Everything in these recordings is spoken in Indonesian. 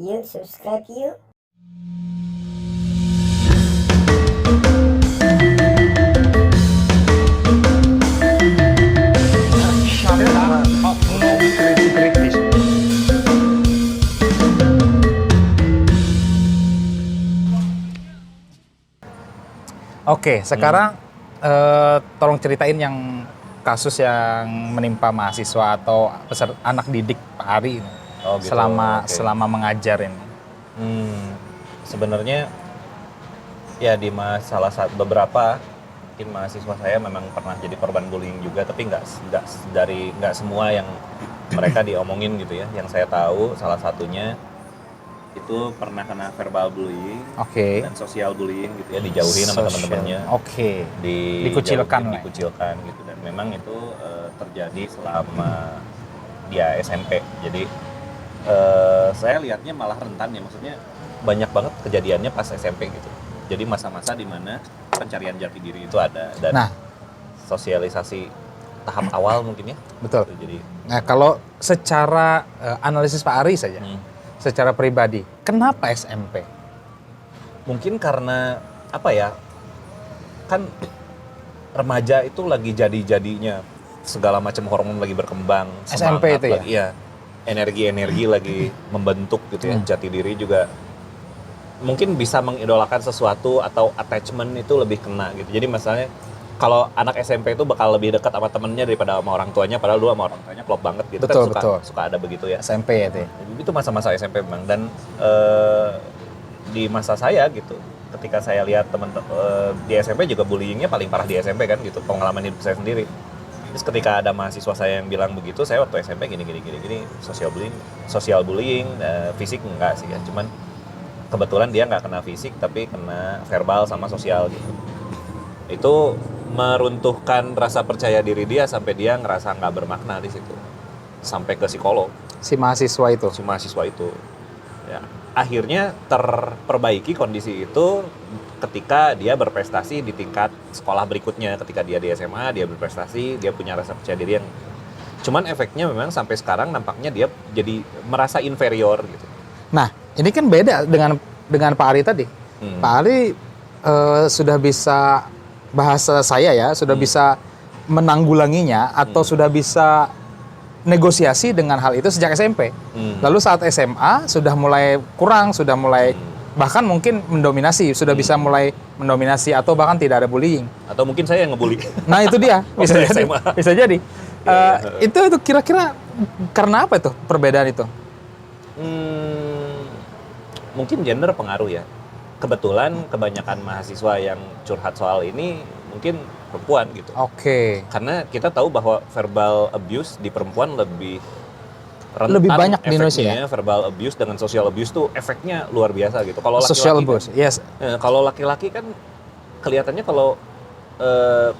Yuk subscribe yuk. Oke, sekarang tolong ceritain yang kasus yang menimpa mahasiswa atau anak didik Pak Ari ini Gitu. selama mengajar ini. Sebenarnya ya di salah satu beberapa mungkin mahasiswa saya memang pernah jadi korban bullying juga, tapi nggak semua yang mereka diomongin gitu ya. Yang saya tahu salah satunya itu pernah kena verbal bullying dan sosial bullying gitu ya, dijauhin sama teman-temannya. Dikucilkan gitu, dan memang itu terjadi selama dia SMP. Jadi saya lihatnya malah rentan ya, maksudnya banyak banget kejadiannya pas SMP gitu. Jadi masa-masa di mana pencarian jati diri itu ada, dan sosialisasi tahap awal mungkin ya. Betul. Jadi, nah kalau secara analisis Pak Ari saja, secara pribadi, kenapa SMP? Mungkin karena apa ya? Kan remaja itu lagi jadi-jadinya, segala macam hormon lagi berkembang. SMP itu ya? Iya, energi lagi membentuk gitu ya. Jati diri juga mungkin bisa mengidolakan sesuatu atau attachment itu lebih kena gitu. Jadi misalnya kalau anak SMP itu bakal lebih dekat sama temennya daripada sama orang tuanya, padahal dulu sama orang tuanya klop banget gitu. Betul. Suka ada begitu ya. SMP itu ya? Itu masa-masa SMP memang. Dan di masa saya gitu, ketika saya lihat teman di SMP juga bullyingnya paling parah di SMP kan gitu, pengalaman hidup saya sendiri. Terus ketika ada mahasiswa saya yang bilang begitu, saya waktu SMP gini, social bullying, fisik enggak sih ya, cuman kebetulan dia nggak kena fisik tapi kena verbal sama sosial gitu. Itu meruntuhkan rasa percaya diri dia sampai dia ngerasa nggak bermakna di situ, sampai ke psikolog. Si mahasiswa itu. Ya, akhirnya terperbaiki kondisi itu ketika dia berprestasi di tingkat sekolah berikutnya. Ketika dia di SMA, dia berprestasi, dia punya rasa percaya diri yang, cuman efeknya memang sampai sekarang nampaknya dia jadi merasa inferior gitu. Nah, ini kan beda dengan Pak Ari tadi. Pak Ari sudah bisa, bahasa saya ya, sudah bisa menanggulanginya atau sudah bisa negosiasi dengan hal itu sejak SMP. Lalu saat SMA sudah mulai kurang, sudah mulai bahkan mungkin mendominasi, sudah bisa mulai mendominasi atau bahkan tidak ada bullying. Atau mungkin saya yang ngebully. Nah itu dia, bisa jadi. Itu kira-kira karena apa itu perbedaan itu? Mungkin gender pengaruh ya. Kebetulan kebanyakan mahasiswa yang curhat soal ini mungkin perempuan gitu. Karena kita tahu bahwa verbal abuse di perempuan lebih rentan, lebih banyak di Indonesia ya. Verbal abuse dengan social abuse tuh efeknya luar biasa gitu. Kalau social laki-laki abuse, kan, yes. Kalau laki-laki kan kelihatannya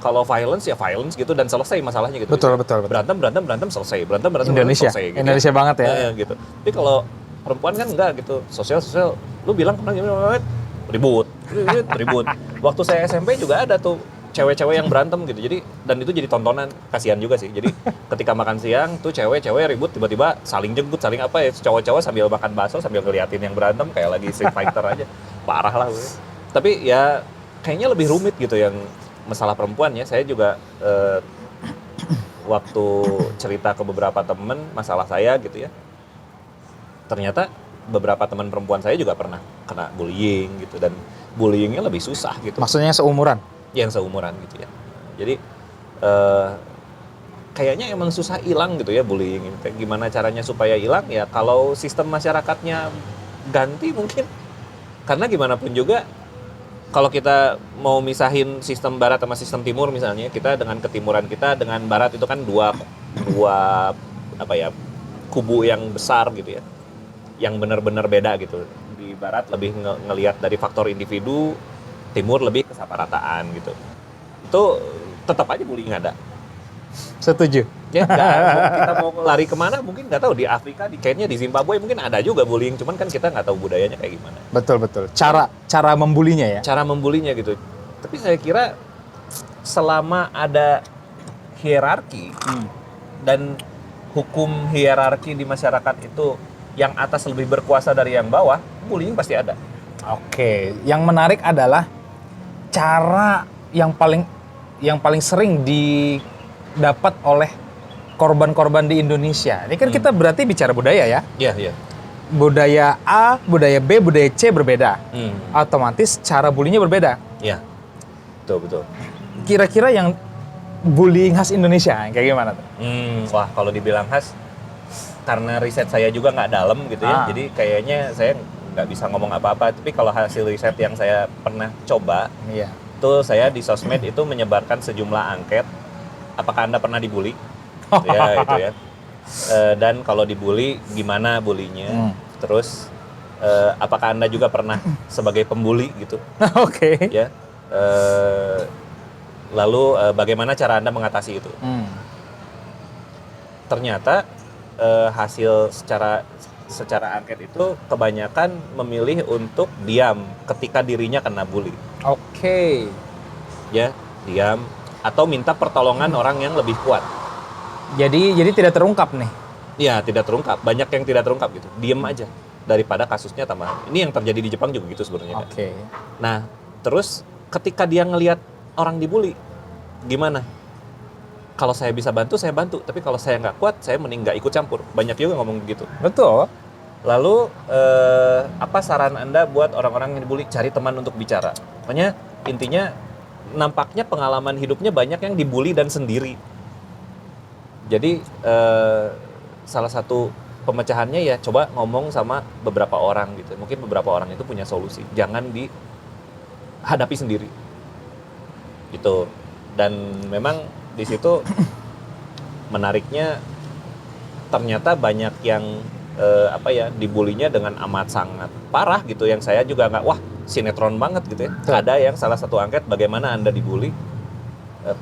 kalau violence ya violence gitu dan selesai masalahnya gitu. Betul. Berantem selesai. Indonesia, selesai, gitu Indonesia ya. Banget ya. Gitu. Tapi kalau perempuan kan enggak gitu, sosial lu bilang kemana gimana, ribut. Waktu saya SMP juga ada tuh cewek-cewek yang berantem gitu, jadi dan itu jadi tontonan, kasihan juga sih. Jadi ketika makan siang tuh cewek-cewek ribut, tiba-tiba saling jenggut, saling apa ya, cowok-cowok sambil makan bakso sambil ngeliatin yang berantem kayak lagi Street Fighter aja, parah lah gue. Tapi ya kayaknya lebih rumit gitu yang masalah perempuan ya. Saya juga waktu cerita ke beberapa temen masalah saya gitu ya, ternyata beberapa teman perempuan saya juga pernah kena bullying gitu, dan bullyingnya lebih susah gitu. Maksudnya seumuran? Yang seumuran gitu ya. Jadi kayaknya emang susah hilang gitu ya bullying ini. Gimana caranya supaya hilang ya, kalau sistem masyarakatnya ganti mungkin. Karena gimana pun juga kalau kita mau misahin sistem barat sama sistem timur misalnya, kita dengan ketimuran kita dengan barat itu kan dua apa ya, kubu yang besar gitu ya, yang benar-benar beda gitu. Di barat lebih ngelihat dari faktor individu, timur lebih kesaparataan gitu. Itu tetap aja bullying ada. Setuju. Ya, kita mau lari kemana mungkin nggak tahu, di Afrika, kayaknya di Zimbabwe mungkin ada juga bullying, cuman kan kita nggak tahu budayanya kayak gimana. Betul. Cara membulinya ya. Cara membulinya gitu. Tapi saya kira selama ada hierarki dan hukum hierarki di masyarakat itu yang atas lebih berkuasa dari yang bawah, bullying pasti ada. Oke, yang menarik adalah cara yang paling sering didapat oleh korban-korban di Indonesia. Ini kan kita berarti bicara budaya ya. Iya, iya. Budaya A, budaya B, budaya C berbeda. Hmm. Otomatis cara bullyingnya berbeda. Iya. Betul, betul. Kira-kira yang bullying khas Indonesia kayak gimana tuh? Wah, kalau dibilang khas, karena riset saya juga nggak dalam gitu ya, jadi kayaknya saya nggak bisa ngomong apa-apa. Tapi kalau hasil riset yang saya pernah coba, itu saya di sosmed itu menyebarkan sejumlah angket. Apakah Anda pernah dibully? Ya, itu ya. Dan kalau dibully, gimana bulinya? Terus, apakah Anda juga pernah sebagai pembuli gitu? Oke. Ya. Lalu bagaimana cara Anda mengatasi itu? Ternyata hasil secara angket itu kebanyakan memilih untuk diam ketika dirinya kena bully. Oke. Ya, diam atau minta pertolongan orang yang lebih kuat. Jadi tidak terungkap nih. Iya, tidak terungkap. Banyak yang tidak terungkap gitu. Diam aja daripada kasusnya tambah. Ini yang terjadi di Jepang juga gitu sebenarnya. Oke. Nah, terus ketika dia ngelihat orang dibully, gimana? Kalau saya bisa bantu, saya bantu. Tapi kalau saya nggak kuat, saya mending nggak ikut campur. Banyak juga ngomong begitu. Betul. Lalu, apa saran Anda buat orang-orang yang dibully? Cari teman untuk bicara. Makanya intinya, nampaknya pengalaman hidupnya banyak yang dibully dan sendiri. Jadi, salah satu pemecahannya ya coba ngomong sama beberapa orang gitu. Mungkin beberapa orang itu punya solusi. Jangan dihadapi sendiri. Gitu. Dan memang di situ menariknya ternyata banyak yang dibulinya dengan amat sangat parah gitu, yang saya juga nggak, wah sinetron banget gitu ya. Ada yang salah satu angket, bagaimana Anda dibully?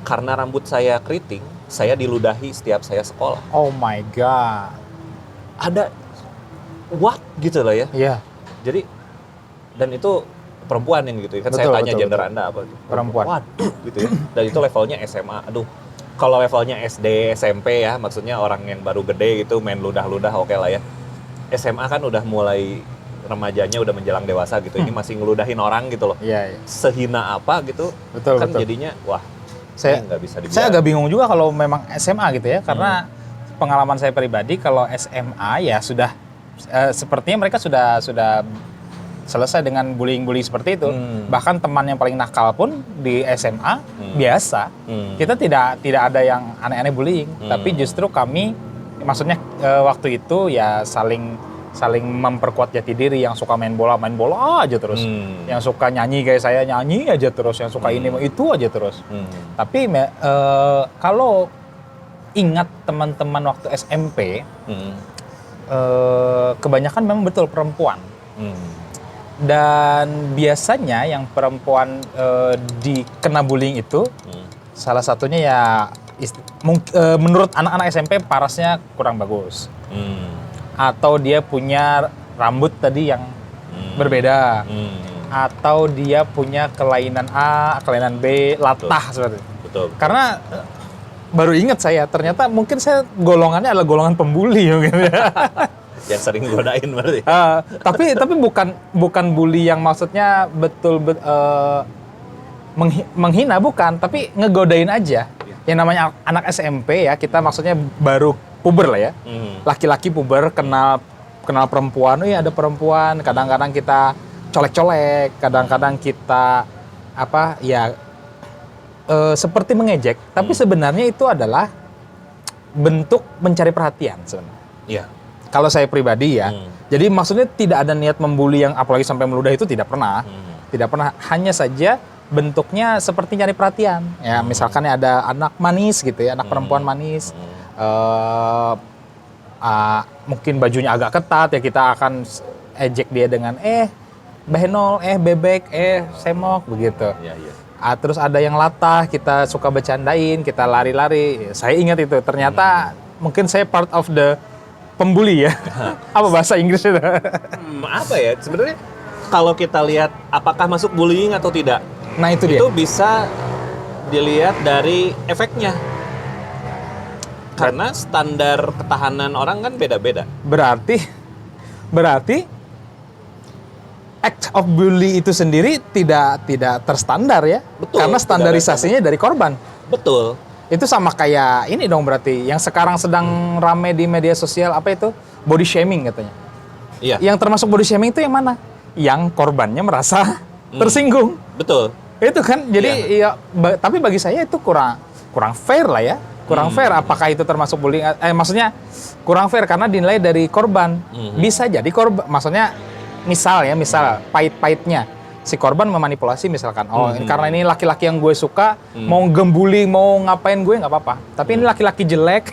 Karena rambut saya keriting, saya diludahi setiap saya sekolah. Oh my god. Ada what gitu lah ya. Iya. Jadi, dan itu perempuan yang gitu ya. Kan saya tanya gender Anda apa gitu. Perempuan. Waduh gitu ya. Dan itu levelnya SMA. Aduh. Kalau levelnya SD, SMP ya, maksudnya orang yang baru gede gitu, main ludah-ludah oke lah ya. SMA kan udah mulai remajanya, udah menjelang dewasa gitu. Ini masih ngeludahin orang gitu loh. Iya. Sehina apa gitu. Betul, kan betul. Jadinya, wah, Saya nggak bisa dibilang. Saya agak bingung juga kalau memang SMA gitu ya, karena pengalaman saya pribadi kalau SMA ya sudah sepertinya mereka sudah selesai dengan bullying seperti itu. Bahkan teman yang paling nakal pun di SMA biasa. Kita tidak ada yang aneh-aneh bullying, tapi justru kami, maksudnya waktu itu ya saling memperkuat jati diri. Yang suka main bola aja terus, yang suka nyanyi kayak saya nyanyi aja terus, yang suka ini itu aja terus. Tapi kalau ingat teman-teman waktu SMP, kebanyakan memang betul perempuan. Dan biasanya yang perempuan dikena bullying itu salah satunya ya menurut anak-anak SMP parasnya kurang bagus. Atau dia punya rambut tadi yang berbeda. Atau dia punya kelainan A, kelainan B, latah seperti itu. Betul. Karena baru ingat saya, ternyata mungkin saya golongannya adalah golongan pembuli mungkin. Yang sering godain berarti. Tapi bukan bully yang maksudnya menghina, bukan, tapi ngegodain aja. Yang namanya anak SMP ya, kita maksudnya baru puber lah ya. Laki-laki puber kenal perempuan, ada perempuan, kadang-kadang kita colek-colek, kadang-kadang kita seperti mengejek, tapi sebenarnya itu adalah bentuk mencari perhatian sebenarnya. Iya. Kalau saya pribadi ya, jadi maksudnya tidak ada niat membuli yang apalagi sampai meludah, itu tidak pernah. Tidak pernah, hanya saja bentuknya seperti nyari perhatian. Ya, misalkan ada anak manis gitu ya, anak perempuan manis. Mungkin bajunya agak ketat ya, kita akan ejek dia dengan behenol, bebek, semok begitu. Terus ada yang latah, kita suka bercandain, kita lari-lari. Saya ingat itu, ternyata mungkin saya part of the pembuli ya. Apa bahasa Inggris itu? Apa ya? Sebenarnya kalau kita lihat apakah masuk bullying atau tidak. Nah, itu dia. Itu bisa dilihat dari efeknya. Karena standar ketahanan orang kan beda-beda. Berarti berarti act of bully itu sendiri tidak terstandar ya. Betul, Karena tidak standarisasinya dari korban. Betul. Itu sama kayak ini dong berarti yang sekarang sedang rame di media sosial apa itu? Body shaming katanya. Iya. Yang termasuk body shaming itu yang mana? Yang korbannya merasa tersinggung. Betul. Itu kan jadi ya tapi bagi saya itu kurang fair lah ya. Kurang fair apakah itu termasuk bullying maksudnya kurang fair karena dinilai dari korban. Bisa jadi korban maksudnya misal pahit-pahitnya si korban memanipulasi misalkan karena ini laki-laki yang gue suka mau gembuli mau ngapain gue nggak apa-apa tapi ini laki-laki jelek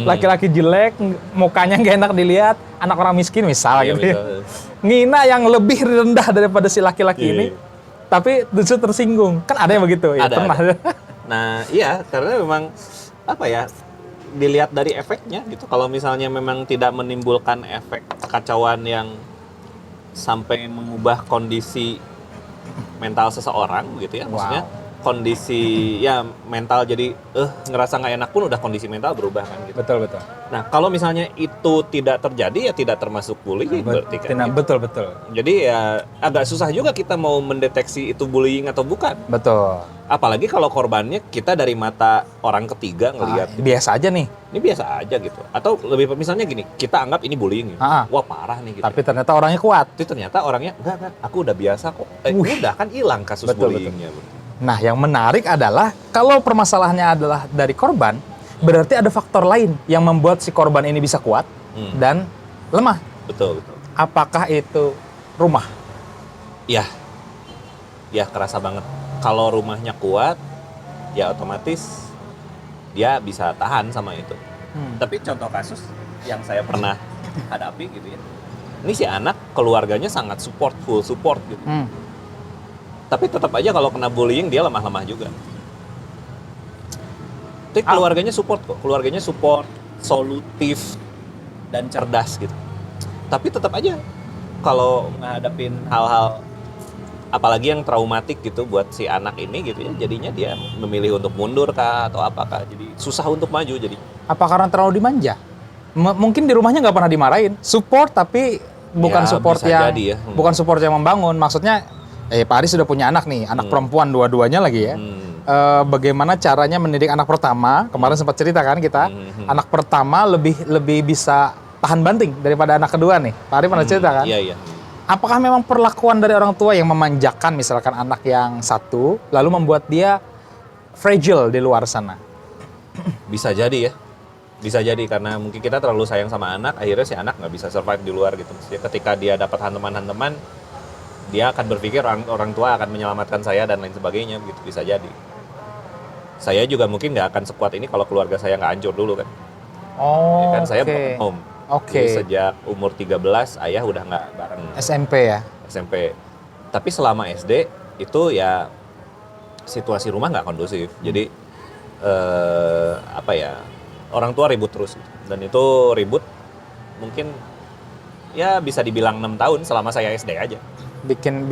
laki-laki jelek mukanya nggak enak dilihat anak orang miskin misal gitu ya. Ngina yang lebih rendah daripada si laki-laki ini tapi justru tersinggung kan ada yang begitu ya pernah ada. Nah iya karena memang apa ya dilihat dari efeknya gitu kalau misalnya memang tidak menimbulkan efek kekacauan yang sampai mengubah kondisi mental seseorang gitu ya maksudnya kondisi ya mental jadi ngerasa nggak enak pun udah kondisi mental berubah kan gitu. Betul. Nah kalau misalnya itu tidak terjadi ya tidak termasuk bullying berarti kan. Betul. Jadi ya agak susah juga kita mau mendeteksi itu bullying atau bukan. Betul. Apalagi kalau korbannya kita dari mata orang ketiga ngelihat. Biasa aja nih. Ini biasa aja gitu. Atau lebih misalnya gini, kita anggap ini bullying. Wah parah nih gitu. Tapi ternyata orangnya kuat. Tapi ternyata orangnya enggak, aku udah biasa kok. Udah kan hilang kasus bullyingnya. Nah, yang menarik adalah kalau permasalahannya adalah dari korban, berarti ada faktor lain yang membuat si korban ini bisa kuat dan lemah. Betul. Apakah itu rumah? Iya. Ya, kerasa banget. Kalau rumahnya kuat, ya otomatis dia bisa tahan sama itu. Tapi contoh kasus yang saya pernah hadapi gitu ya. Ini si anak keluarganya sangat full support gitu. Tapi tetap aja kalau kena bullying dia lemah-lemah juga. Tapi keluarganya support kok, keluarganya support, solutif dan cerdas gitu. Tapi tetap aja kalau ngadepin hal-hal apalagi yang traumatik gitu buat si anak ini gitu ya, jadinya dia memilih untuk mundur kah atau apakah, jadi susah untuk maju jadi. Apa karena terlalu dimanja? Mungkin di rumahnya nggak pernah dimarahin, support tapi bukan Ya, support bisa yang jadi ya. bukan support yang membangun. Maksudnya Pak Aris sudah punya anak nih, anak perempuan dua-duanya lagi ya. Bagaimana caranya mendidik anak pertama? Kemarin sempat cerita kan kita, anak pertama lebih bisa tahan banting daripada anak kedua nih. Pak Aris pernah cerita kan? Iya. Apakah memang perlakuan dari orang tua yang memanjakan misalkan anak yang satu, lalu membuat dia fragile di luar sana? Bisa jadi ya. Bisa jadi karena mungkin kita terlalu sayang sama anak, akhirnya si anak nggak bisa survive di luar gitu. Maksudnya ketika dia dapat hanteman-hanteman, dia akan berpikir orang tua akan menyelamatkan saya dan lain sebagainya, begitu bisa jadi. Saya juga mungkin nggak akan sekuat ini kalau keluarga saya nggak hancur dulu kan. Oh, Ya kan saya broken home. Oke. Jadi sejak umur 13 ayah udah nggak bareng. SMP ya? SMP. Tapi selama SD itu ya situasi rumah nggak kondusif. Jadi orang tua ribut terus gitu. Dan itu ribut mungkin ya bisa dibilang 6 tahun selama saya SD aja. Bikin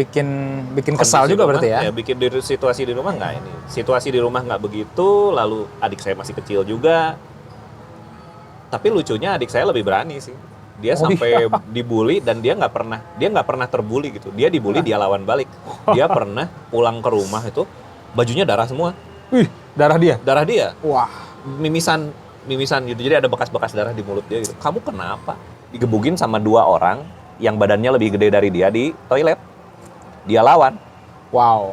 kesal juga berarti ya? Ya bikin situasi di rumah nggak ini. Situasi di rumah nggak begitu, lalu adik saya masih kecil juga. Tapi lucunya adik saya lebih berani sih. Dia sampai dibully dan dia nggak pernah terbully gitu. Dia dibully, dia lawan balik. Dia pernah pulang ke rumah itu bajunya darah semua. Wih, darah dia? Darah dia. Wah. Mimisan gitu. Jadi ada bekas-bekas darah di mulut dia gitu. Kamu kenapa? Digebugin sama 2 orang yang badannya lebih gede dari dia di toilet. Dia lawan. Wow.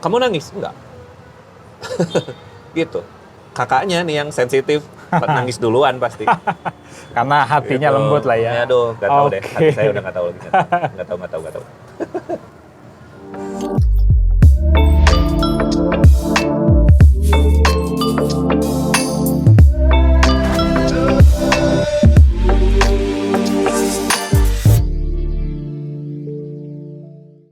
Kamu nangis? Enggak. Gitu. Kakaknya nih yang sensitif, nangis duluan pasti. Karena hatinya gitu. lembut lah ya. Aduh, nggak tahu deh. Hati saya udah nggak tahu lagi. Nggak tahu.